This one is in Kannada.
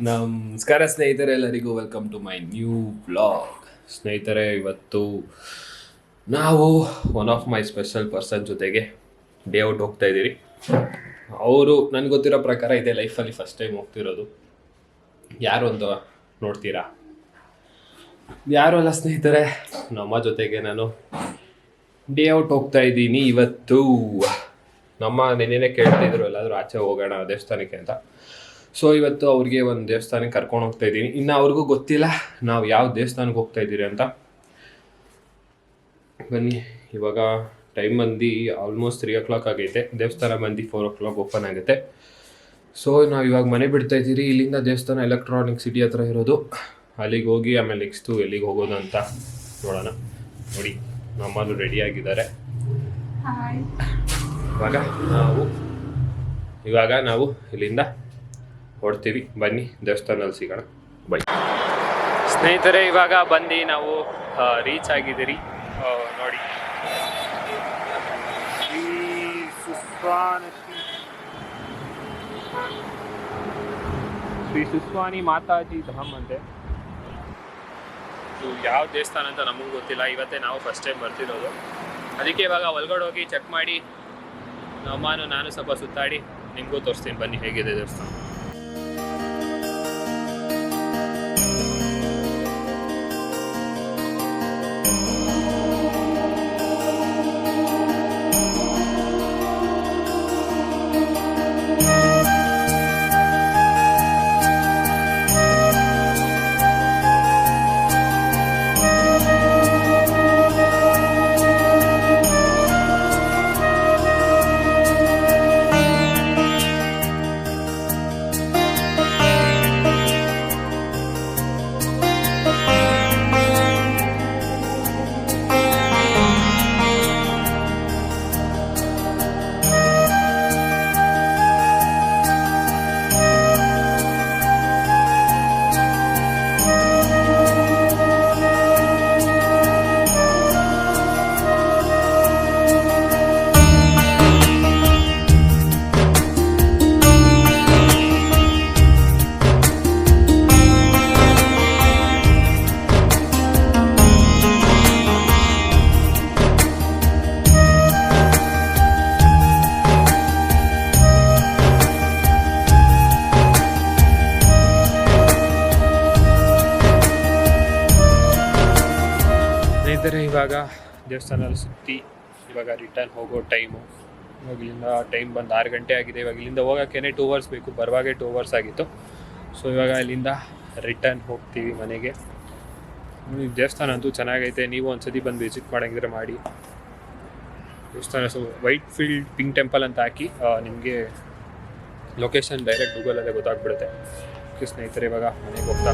ನಮಸ್ಕಾರ ಸ್ನೇಹಿತರೆ, ಎಲ್ಲರಿಗೂ welcome to my new vlog. ಸ್ನೇಹಿತರೆ, ಇವತ್ತು ನಾವು one of my special person ಜೊತೆಗೆ ಡೇ ಔಟ್ ಹೋಗ್ತಾ ಇದ್ದೀರಿ. ಅವರು ನನಗೆ ಗೊತ್ತಿರೋ ಪ್ರಕಾರ ಇದೆ ಲೈಫಲ್ಲಿ ಫಸ್ಟ್ ಟೈಮ್ ಹೋಗ್ತಿರೋದು. ಯಾರು ಅಂತ ನೋಡ್ತೀರಾ? ಯಾರು ಅಲ್ಲ ಸ್ನೇಹಿತರೆ, ನಮ್ಮ ಜೊತೆಗೆ ನಾನು ಡೇ ಔಟ್ ಹೋಗ್ತಾ ಇದ್ದೀನಿ ಇವತ್ತು. ನಮ್ಮ ನೆನ್ನೆನೇ ಕೇಳ್ತಿದ್ರು ಎಲ್ಲಾದರೂ ಆಚೆ ಹೋಗೋಣ ದೇವಸ್ಥಾನಕ್ಕೆ ಅಂತ. ಸೊ ಇವತ್ತು ಅವ್ರಿಗೆ ಒಂದು ದೇವಸ್ಥಾನಕ್ಕೆ ಕರ್ಕೊಂಡು ಹೋಗ್ತಾ ಇದ್ದೀನಿ. ಇನ್ನು ಅವ್ರಿಗೂ ಗೊತ್ತಿಲ್ಲ ನಾವು ಯಾವ ದೇವಸ್ಥಾನಕ್ಕೆ ಹೋಗ್ತಾ ಇದ್ದೀರಿ ಅಂತ. ಬನ್ನಿ, ಇವಾಗ ಟೈಮ್ ಬಂದು ಆಲ್ಮೋಸ್ಟ್ 3 o'clock ಆಗೈತೆ. ದೇವಸ್ಥಾನ ಬಂದು 4 o'clock ಓಪನ್ ಆಗುತ್ತೆ. ಸೊ ನಾವು ಇವಾಗ ಮನೆ ಬಿಡ್ತಾ ಇದ್ದೀರಿ. ಇಲ್ಲಿಂದ ದೇವಸ್ಥಾನ ಎಲೆಕ್ಟ್ರಾನಿಕ್ ಸಿಟಿ ಹತ್ರ ಇರೋದು. ಅಲ್ಲಿಗೆ ಹೋಗಿ ಆಮೇಲೆ ನೆಕ್ಸ್ಟು ಎಲ್ಲಿಗೆ ಹೋಗೋದು ಅಂತ ನೋಡೋಣ. ನೋಡಿ, ನಮ್ಮಲ್ಲೂ ರೆಡಿಯಾಗಿದ್ದಾರೆ. ಇವಾಗ ನಾವು ಇಲ್ಲಿಂದ ಹೊಡ್ತೀವಿ. ಬನ್ನಿ, ದೇವಸ್ಥಾನದಲ್ಲಿ ಸಿಗೋಣ. ಬೈ ಸ್ನೇಹಿತರೆ, ಇವಾಗ ಬಂದು ನಾವು ರೀಚ್ ಆಗಿದ್ದೀರಿ. ನೋಡಿ, ಶ್ರೀ ಸುಸ್ವಾನಿ ಮಾತಾಜಿ ಧಾಮ್ ಅಂತೆ. ಇದು ಯಾವ ದೇವಸ್ಥಾನ ಅಂತ ನಮಗೂ ಗೊತ್ತಿಲ್ಲ. ಇವತ್ತೇ ನಾವು ಫಸ್ಟ್ ಟೈಮ್ ಬರ್ತಿರೋದು. ಅದಕ್ಕೆ ಇವಾಗ ಒಳಗಡೆ ಹೋಗಿ ಚೆಕ್ ಮಾಡಿ ನಾನು ಸ್ವಲ್ಪ ಸುತ್ತಾಡಿ ನಿಮಗೂ ತೋರಿಸ್ತೀನಿ. ಬನ್ನಿ ಹೇಗಿದೆ ದೇವಸ್ಥಾನ. ಇವಾಗ ದೇವಸ್ಥಾನದಲ್ಲಿ ಸುತ್ತಿ ಇವಾಗ ರಿಟರ್ನ್ ಹೋಗೋ ಟೈಮು. ಇವಾಗ ಇಲ್ಲಿಂದ ಟೈಮ್ ಬಂದು 6 ಗಂಟೆ ಆಗಿದೆ. ಇವಾಗ ಇಲ್ಲಿಂದ ಹೋಗೋಕ್ಕೇ 2 hours ಬೇಕು. ಬರುವಾಗೆ 2 hours ಆಗಿತ್ತು. ಸೊ ಇವಾಗ ಇಲ್ಲಿಂದ ರಿಟರ್ನ್ ಹೋಗ್ತೀವಿ ಮನೆಗೆ. ದೇವಸ್ಥಾನ ಅಂತೂ ಚೆನ್ನಾಗೈತೆ. ನೀವು ಒಂದ್ಸತಿ ಬಂದು ವಿಸಿಟ್ ಮಾಡೋಂಗಿದ್ರೆ ಮಾಡಿ. ದೇವಸ್ಥಾನ ವೈಟ್ ಫೀಲ್ಡ್ ಪಿಂಕ್ ಟೆಂಪಲ್ ಅಂತ ಹಾಕಿ ನಿಮಗೆ ಲೊಕೇಶನ್ ಡೈರೆಕ್ಟ್ ಗೂಗಲಲ್ಲೇ ಗೊತ್ತಾಗ್ಬಿಡುತ್ತೆ. ಸ್ನೇಹಿತರೆ, ಇವಾಗ ಮನೆಗೆ ಹೋಗ್ತಾ